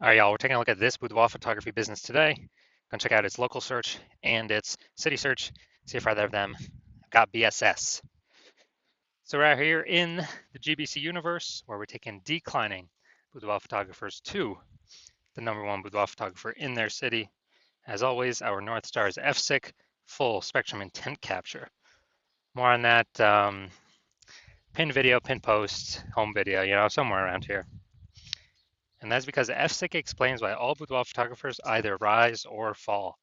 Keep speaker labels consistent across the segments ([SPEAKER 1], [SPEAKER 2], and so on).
[SPEAKER 1] All right, y'all, we're taking a look at this boudoir photography business today. Gonna check out its local search and its city search, see if either of them got BSS. So we're out here in the GBC universe where we're taking declining boudoir photographers to the #1 boudoir photographer in their city. As always, our North Star is FSIC, full spectrum intent capture. More on that pin video, pin post, home video, somewhere around here. And that's because FSIC explains why all boudoir photographers either rise or fall.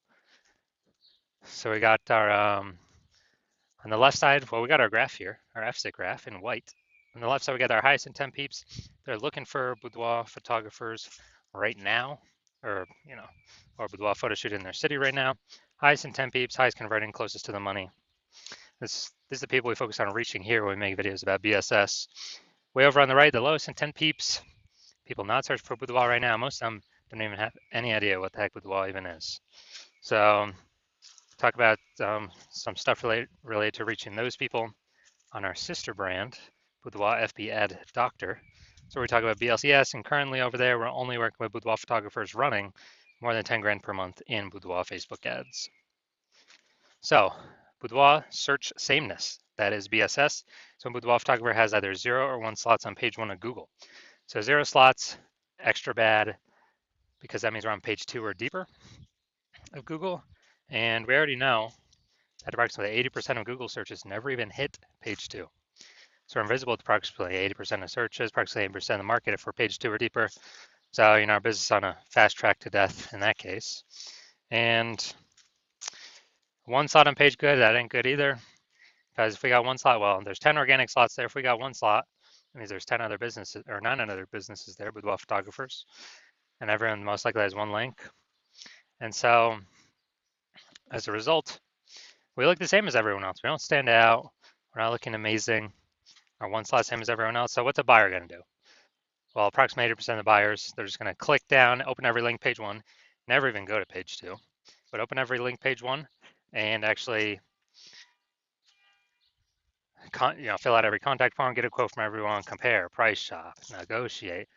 [SPEAKER 1] So we got our, on the left side, well, we got our graph here, our FSIC graph in white. On the left side, we got our highest intent peeps. They're looking for boudoir photographers right now, or boudoir photo shoot in their city right now. Highest intent peeps, highest converting, closest to the money. This is the people we focus on reaching here when we make videos about BSS. Way over on the right, the lowest intent peeps, people not searching for boudoir right now. Most of them don't even have any idea what the heck boudoir even is. So talk about some stuff related to reaching those people on our sister brand, Boudoir FB Ad Doctor. So we talk about BLCS, and currently over there, we're only working with boudoir photographers running more than 10 grand per month in boudoir Facebook ads. So boudoir search sameness, that is BSS. So a boudoir photographer has either 0 or 1 slots on page 1 of Google. So 0 slots, extra bad, because that means we're on page 2 or deeper of Google. And we already know that approximately 80% of Google searches never even hit page 2. So we're invisible to approximately 80% of searches, approximately 80% of the market if we're page 2 or deeper. So, our business is on a fast track to death in that case. And 1 slot on page good, that ain't good either. Because if we got 1 slot, well, there's 10 organic slots there. If we got 1 slot, that means there's 10 other businesses or 9 other businesses there, boudoir photographers. And everyone most likely has 1 link. And so as a result, we look the same as everyone else. We don't stand out. We're not looking amazing. Our 1 slot same as everyone else. So what's a buyer going to do? Well, approximately 80% of the buyers, they're just going to click down, open every link page 1, never even go to page 2, but open every link page 1 and actually fill out every contact form, get a quote from everyone, compare, price shop, negotiate,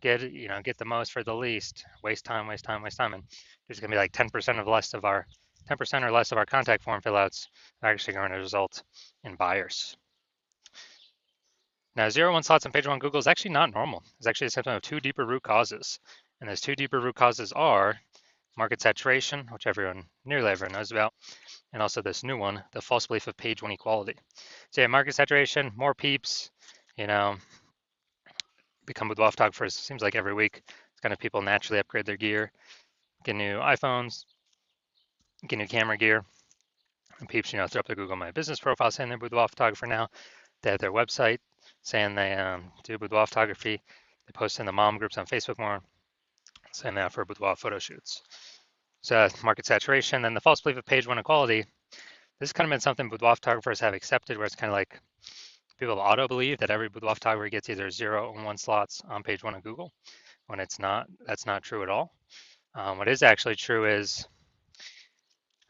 [SPEAKER 1] get the most for the least, waste time, and there's going to be like 10% or less of our contact form fill outs are actually going to result in buyers. Now, 0 1 slots on page 1 Google is actually not normal. It's actually a symptom of 2 deeper root causes. And those 2 deeper root causes are market saturation, which nearly everyone knows about, and also this new one, the false belief of page 1 equality. So yeah, market saturation, more peeps, become boudoir photographers. Seems like every week, it's kind of people naturally upgrade their gear, get new iPhones, get new camera gear. And peeps, throw up their Google My Business profile saying they're boudoir photographer now. They have their website saying they do boudoir photography. They post in the mom groups on Facebook more, saying they offer boudoir photo shoots. So market saturation, then the false belief of page 1 equality. This has kind of been something boudoir photographers have accepted, where it's kind of like people auto believe that every boudoir photographer gets either 0 or 1 slots on page 1 of Google, when it's not. That's not true at all. What is actually true is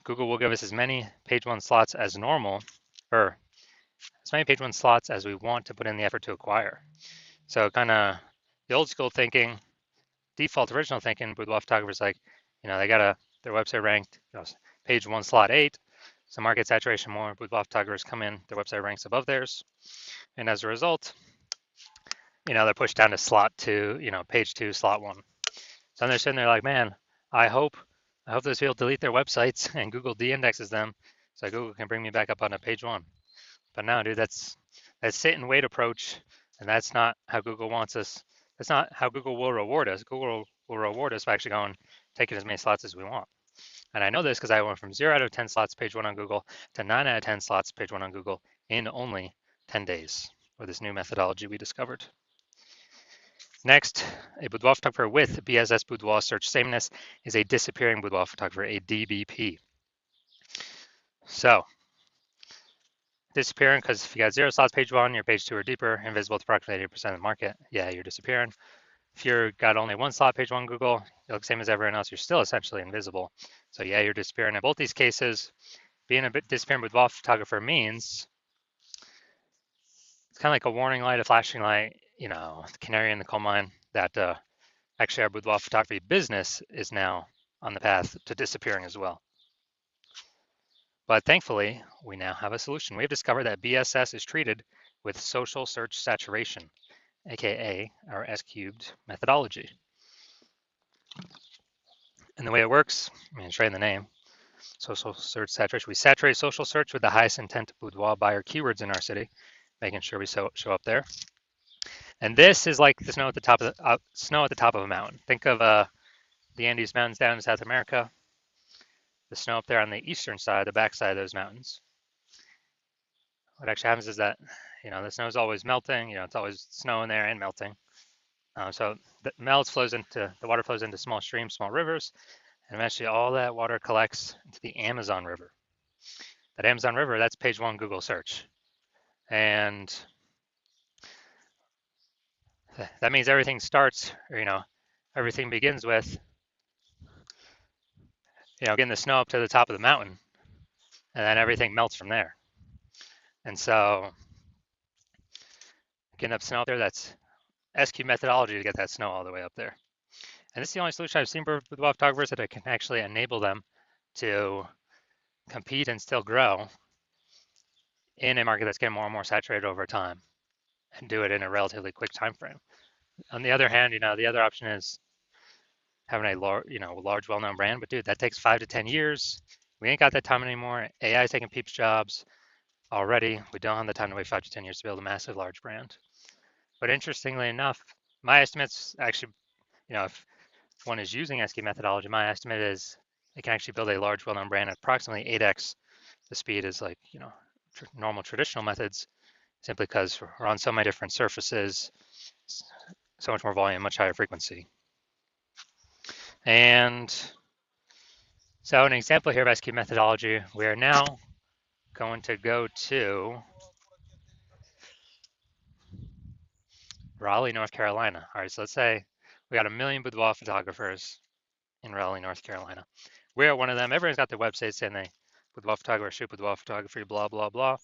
[SPEAKER 1] Google will give us as many page 1 slots as normal, or as many page 1 slots as we want to put in the effort to acquire. So kind of the old school thinking, default original thinking, boudoir photographers they got their website ranked, page 1 slot 8. So market saturation, more boudoir photographers come in, their website ranks above theirs. And as a result, they're pushed down to slot 2, page 2, slot 1. So they're sitting there like, man, I hope those people delete their websites and Google de-indexes them so Google can bring me back up on a page 1. But no, dude, that's sit and wait approach, and that's not how Google wants us. That's not how Google will reward us. Google will reward us by actually going, taking as many slots as we want. And I know this because I went from 0 out of 10 slots page 1 on Google to 9 out of 10 slots page 1 on Google in only 10 days with this new methodology we discovered. Next, a boudoir photographer with BSS boudoir search sameness is a disappearing boudoir photographer, a DBP. So, disappearing because if you got 0 slots page 1, you're page 2 or deeper, invisible to approximately 80% of the market, yeah, you're disappearing. If you've got only 1 slot page 1 Google, you look same as everyone else, you're still essentially invisible. So yeah, you're disappearing. In both these cases, being a bit disappearing boudoir photographer means it's kind of like a warning light, a flashing light, the canary in the coal mine that Actually, our boudoir photography business is now on the path to disappearing as well. But thankfully, we now have a solution. We have discovered that BSS is treated with social search saturation, aka our S cubed methodology. And the way it works, I mean, it's right in the name, social search saturation. We saturate social search with the highest intent boudoir buyer keywords in our city, making sure we show up there. And this is like the snow at the top of a mountain. Think of the Andes Mountains down in South America, the snow up there on the eastern side, the backside of those mountains. What actually happens is that, the snow is always melting. It's always snowing there and melting. So the water flows into small streams, small rivers, and eventually all that water collects into the Amazon River. That Amazon River, that's page one Google search. And that means everything starts, everything begins with, getting the snow up to the top of the mountain, and then everything melts from there. And so getting up snow up there, that's SQ methodology to get that snow all the way up there. And this is the only solution I've seen for boudoir photographers that can actually enable them to compete and still grow in a market that's getting more and more saturated over time, and do it in a relatively quick time frame. On the other hand, the other option is having a large, well-known brand. But dude, that takes 5 to 10 years. We ain't got that time anymore. AI is taking people's jobs already. We don't have the time to wait 5 to 10 years to build a massive, large brand. But interestingly enough, my estimates actually, if one is using SQ methodology, my estimate is it can actually build a large, well-known brand at approximately 8x the speed as normal traditional methods, simply because we're on so many different surfaces, so much more volume, much higher frequency. And so an example here of SQ methodology, we are now going to go to Raleigh, North Carolina. All right, so let's say we got 1 million boudoir photographers in Raleigh, North Carolina. We're one of them. Everyone's got their website saying they boudoir photography, shoot boudoir photography, blah, blah, blah.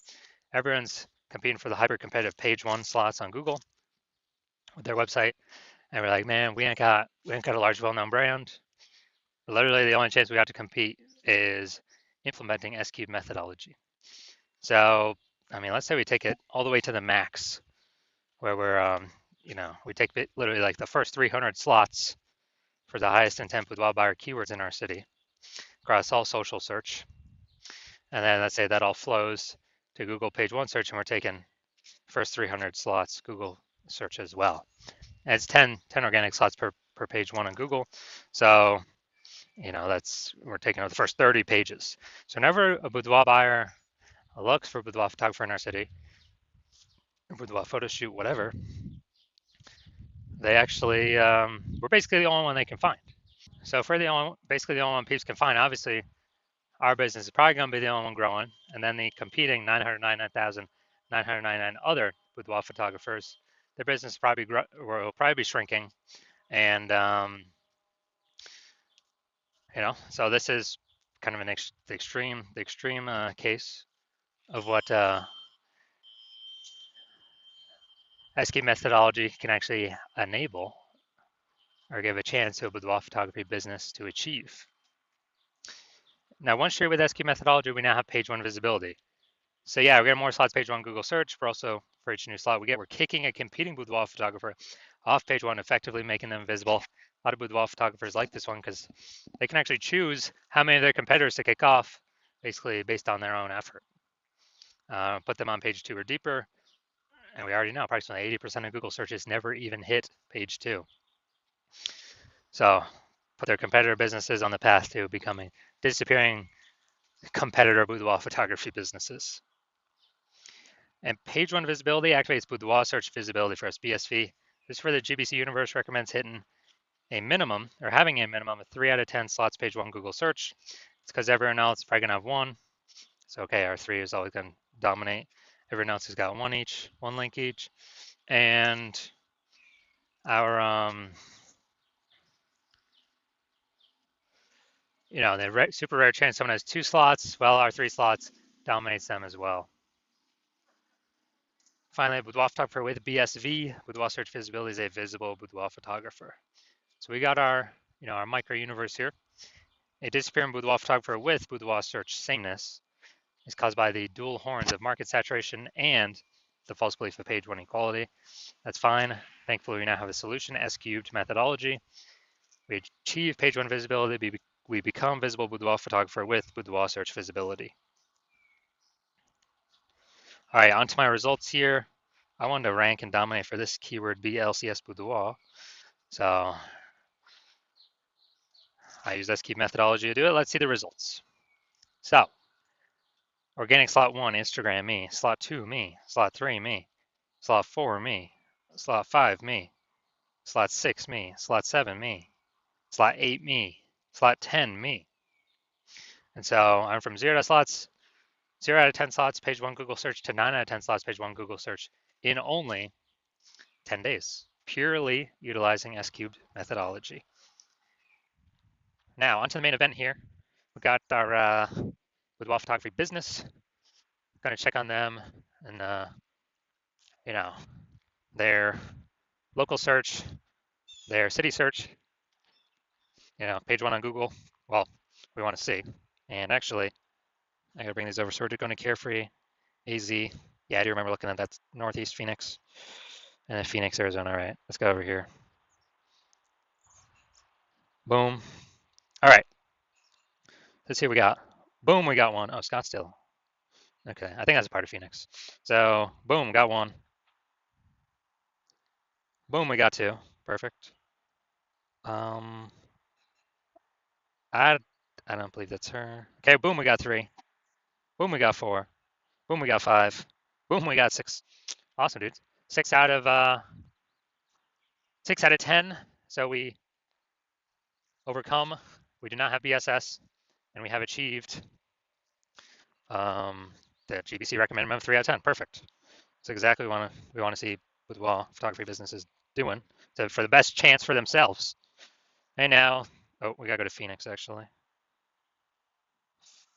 [SPEAKER 1] Everyone's competing for the hyper competitive page one slots on Google with their website. And we're like, man, we ain't got a large, well-known brand. Literally, the only chance we got to compete is implementing S-cube methodology. So, I mean, let's say we take it all the way to the max, where we're, we take literally like the first 300 slots for the highest intent boudoir buyer keywords in our city across all social search. And then let's say that all flows to Google page one search, and we're taking first 300 slots Google search as well. And it's 10 organic slots per page one on Google. So, we're taking the first 30 pages. So whenever a boudoir buyer looks for a boudoir photographer in our city, boudoir photo shoot, whatever, they actually, we're basically the only one they can find. So if we're basically the only one peeps can find, obviously our business is probably going to be the only one growing, and then the competing 999,999 other boudoir photographers, their business will probably be shrinking. And so this is kind of the extreme case of what SQ methodology can actually enable or give a chance to a boudoir photography business to achieve. Now, once you're with SQ methodology, we now have page one visibility. So yeah, we're getting more slots page one Google search, but also for each new slot we're kicking a competing boudoir photographer off page one, effectively making them visible. A lot of boudoir photographers like this one because they can actually choose how many of their competitors to kick off, basically based on their own effort. Put them on page two or deeper, and we already know approximately 80% of Google searches never even hit page two. So put their competitor businesses on the path to becoming disappearing competitor boudoir photography businesses. And page one visibility activates boudoir search visibility for us, BSV. This is where the GBC universe recommends hitting a minimum or having a minimum of 3 out of 10 slots page one Google search. It's because everyone else is probably going to have one. So, okay, our 3 is always going to dominate. Everyone else has got one link each. And our, the super rare chance someone has 2 slots, well, our 3 slots dominates them as well. Finally, boudoir photographer with BSV, boudoir search visibility is a visible boudoir photographer. So we got our, our micro universe here. A disappearing boudoir photographer with boudoir search sameness is caused by the dual horns of market saturation and the false belief of page one equality. That's fine. Thankfully, we now have a solution, S cubed methodology. We achieve page one visibility. We become visible boudoir photographer with boudoir search visibility. All right, on to my results here. I wanted to rank and dominate for this keyword BLCS boudoir. So I use S cubed methodology to do it. Let's see the results. So organic slot 1, Instagram, me. Slot 2, me. Slot 3, me. Slot 4, me. Slot 5, me. Slot 6, me. Slot 7, me. Slot 8, me. Slot 10, me. And so I'm from 0 out of 10 slots, page 1 Google search, to 9 out of 10 slots, page 1 Google search in only 10 days, purely utilizing S cubed methodology. Now, onto the main event here. We got our Boudoir photography business. Going to check on them and, their local search, their city search, page 1 on Google. Well, we want to see. And actually, I got to bring these over. So we're going to Carefree, AZ. Yeah, I do remember looking at that. Northeast Phoenix. And then Phoenix, Arizona. All right, let's go over here. Boom. All right. Let's see what we got. Boom, we got one. Oh, Scottsdale. Okay, I think that's a part of Phoenix. So, boom, got one. Boom, we got two. Perfect. I don't believe that's her. Okay, boom, we got three. Boom, we got four. Boom, we got five. Boom, we got six. Awesome, dudes. 6 out of 10. So we overcome. We do not have BSS, and we have achieved the GBC recommended minimum 3 out of 10. Perfect. That's exactly what we want to see with photography businesses doing for the best chance for themselves. And now, oh, we gotta go to Phoenix actually.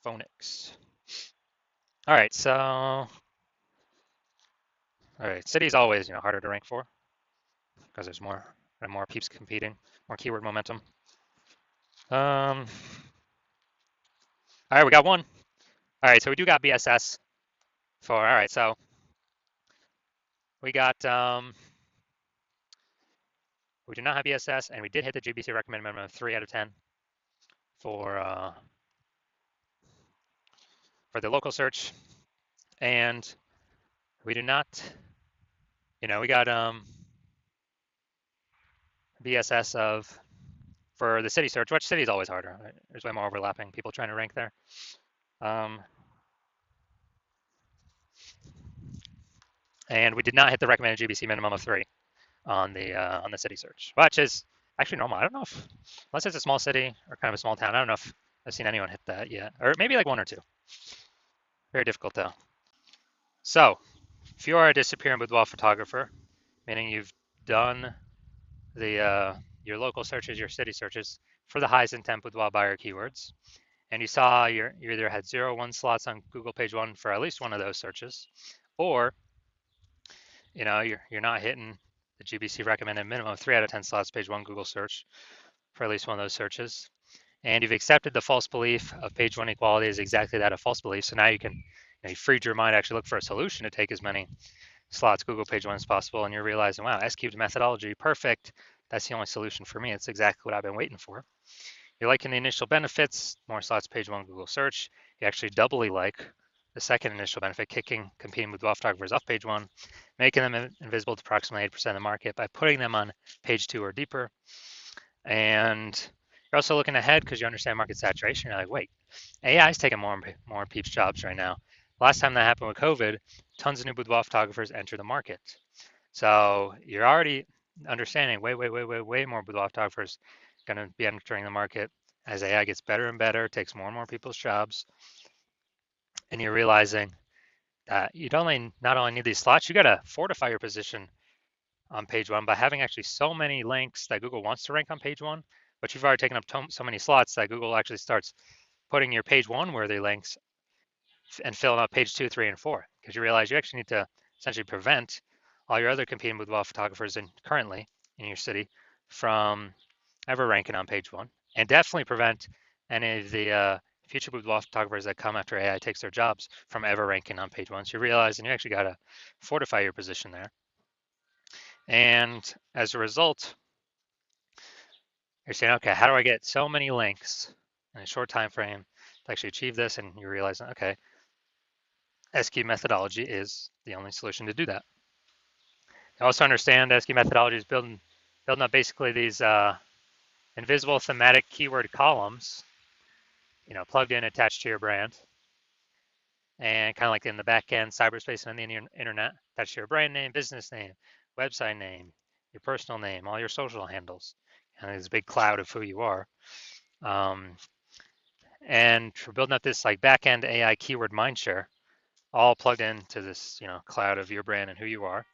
[SPEAKER 1] Phoenix. All right, so, all right, city's always harder to rank for because there's more peeps competing, more keyword momentum. All right, we got one. All right, so we do got BSS for, all right, so we got, we do not have BSS, and we did hit the GBC recommended minimum of 3 out of 10 for the local search, and we do not, we got BSS for the city search, which city is always harder. Right? There's way more overlapping people trying to rank there. And we did not hit the recommended GBC minimum of 3 on the city search, which is actually normal. I don't know if, unless it's a small city or kind of a small town, I don't know if I've seen anyone hit that yet, or maybe like 1 or 2. Very difficult though. So if you are a disappearing boudoir photographer, meaning you've done your local searches, your city searches for the highest intent boudoir buyer keywords, and you saw you either had 0 or 1 slots on Google page 1 for at least one of those searches, or you're not hitting the GBC recommended minimum of 3 out of 10 slots page 1 Google search for at least one of those searches, and you've accepted the false belief of page 1 equality is exactly that, a false belief. So now you can you freed your mind to actually look for a solution to take as many slots Google page 1 as possible, and you're realizing, wow, S cubed methodology, perfect. That's the only solution for me. It's exactly what I've been waiting for. You're liking the initial benefits, more slots page 1 Google search. You actually doubly like the second initial benefit, kicking competing boudoir photographers off page 1, making them invisible to approximately 8% of the market by putting them on page 2 or deeper. And you're also looking ahead because you understand market saturation. You're like, wait, AI is taking more peeps jobs right now. Last time that happened with COVID, tons of new boudoir photographers enter the market. So you're already understanding way more boudoir photographers going to be entering the market as AI gets better and better, takes more and more people's jobs. And you're realizing that you not only need these slots, you got to fortify your position on page 1 by having actually so many links that Google wants to rank on page 1, but you've already taken up so many slots that Google actually starts putting your page 1 worthy links and filling up page 2, 3, and 4, because you realize you actually need to essentially prevent all your other competing boudoir photographers currently in your city from ever ranking on page one, and definitely prevent any of the future boudoir photographers that come after AI takes their jobs from ever ranking on page one. So you realize, and you actually got to fortify your position there. And as a result, you're saying, okay, how do I get so many links in a short time frame to actually achieve this? And you realize, okay, SQ methodology is the only solution to do that. You also understand SQ methodology is building up basically these invisible thematic keyword columns, plugged in, attached to your brand, and kind of like in the back end, cyberspace and the internet, attached to your brand name, business name, website name, your personal name, all your social handles, and there's a big cloud of who you are. And we're building up this like back end AI keyword mindshare, all plugged into this cloud of your brand and who you are.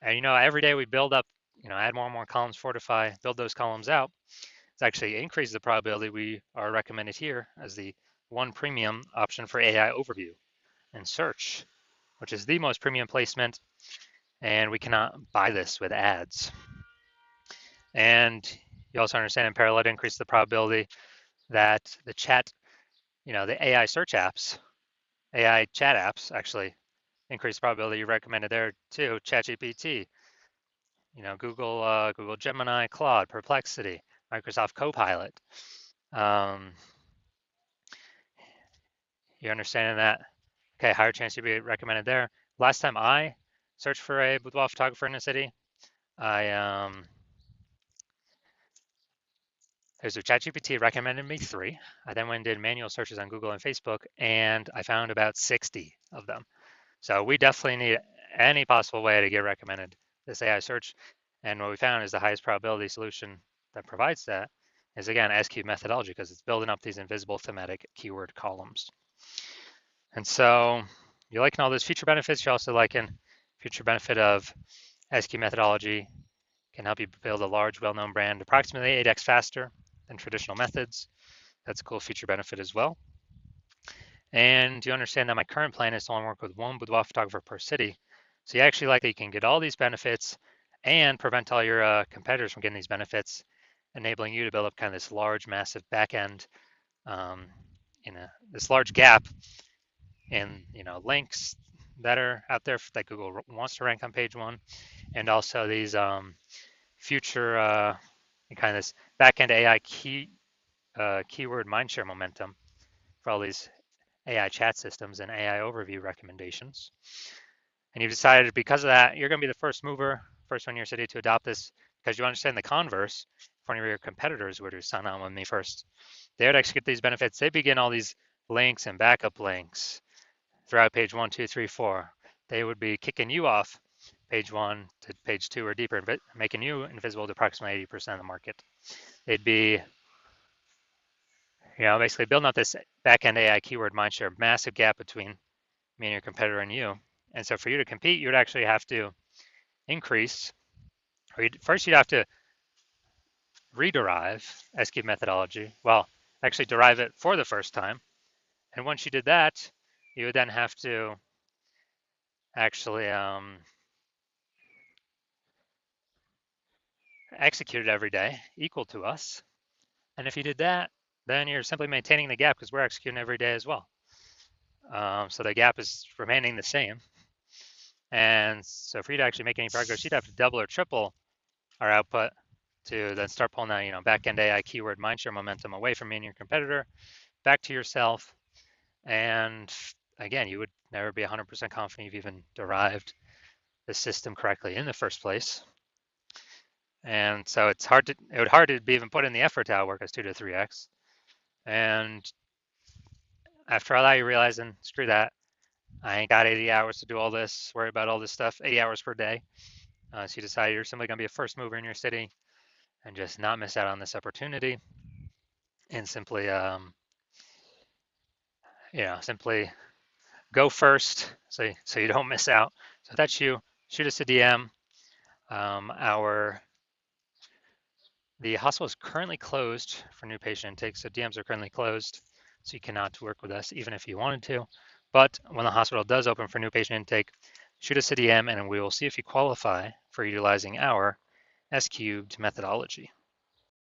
[SPEAKER 1] And every day we build up, add more and more columns, fortify, build those columns out. It's actually increases the probability we are recommended here as the one premium option for AI overview and search, which is the most premium placement, and we cannot buy this with ads. And you also understand in parallel to increase the probability that the chat, the AI search apps, AI chat apps actually increase the probability you recommended there too. ChatGPT, Google Gemini, Claude, Perplexity, Microsoft Copilot. You understand that? Okay, higher chance you'll be recommended there. Last time I searched for a boudoir photographer in a city, there's a ChatGPT recommended me 3. I then went and did manual searches on Google and Facebook, and I found about 60 of them. So we definitely need any possible way to get recommended this AI search. And what we found is the highest probability solution that provides that is, again, SQ methodology, because it's building up these invisible thematic keyword columns. And so you're liking all those feature benefits. You're also liking future benefit of SQ methodology can help you build a large, well-known brand approximately 8x faster than traditional methods. That's a cool feature benefit as well. And you understand that my current plan is to only work with one boudoir photographer per city. So you actually like that you can get all these benefits and prevent all your competitors from getting these benefits, enabling you to build up kind of this large, massive back end, this large gap in links that are out there that Google wants to rank on page one, and also these future kind of this back-end AI keyword mindshare momentum for all these AI chat systems and AI overview recommendations. And you've decided because of that, you're going to be the first mover, first one in your city to adopt this, because you understand the converse. If one of your competitors were to sign on with me first, they would actually get these benefits. They begin all these links and backup links throughout page 1, 2, 3, 4. They would be kicking you off page 1 to page 2 or deeper, making you invisible to approximately 80% of the market. They'd be, basically building up this back-end AI keyword mindshare, massive gap between me and your competitor and you. And so for you to compete, you would actually have to increase, or first you'd have to rederive SQ methodology. Well, actually derive it for the first time. And once you did that, you would then have to actually execute it every day, equal to us. And if you did that, then you're simply maintaining the gap because we're executing every day as well. So the gap is remaining the same. And so for you to actually make any progress, you'd have to double or triple our output to then start pulling that, back-end AI keyword mindshare momentum away from me and your competitor, back to yourself. And again, you would never be 100% confident you've even derived the system correctly in the first place. And so it would hard to be even put in the effort to outwork us 2 to 3x. And after all that, you realize, and screw that, I ain't got 80 hours to do all this, worry about all this stuff, 80 hours per day. So you decide you're simply going to be a first mover in your city and just not miss out on this opportunity, and simply, simply go first so you don't miss out. So if that's you, shoot us a DM. The hospital is currently closed for new patient intake, so DMs are currently closed, so you cannot work with us even if you wanted to. But when the hospital does open for new patient intake, shoot us a DM and we will see if you qualify for utilizing our S-cubed methodology.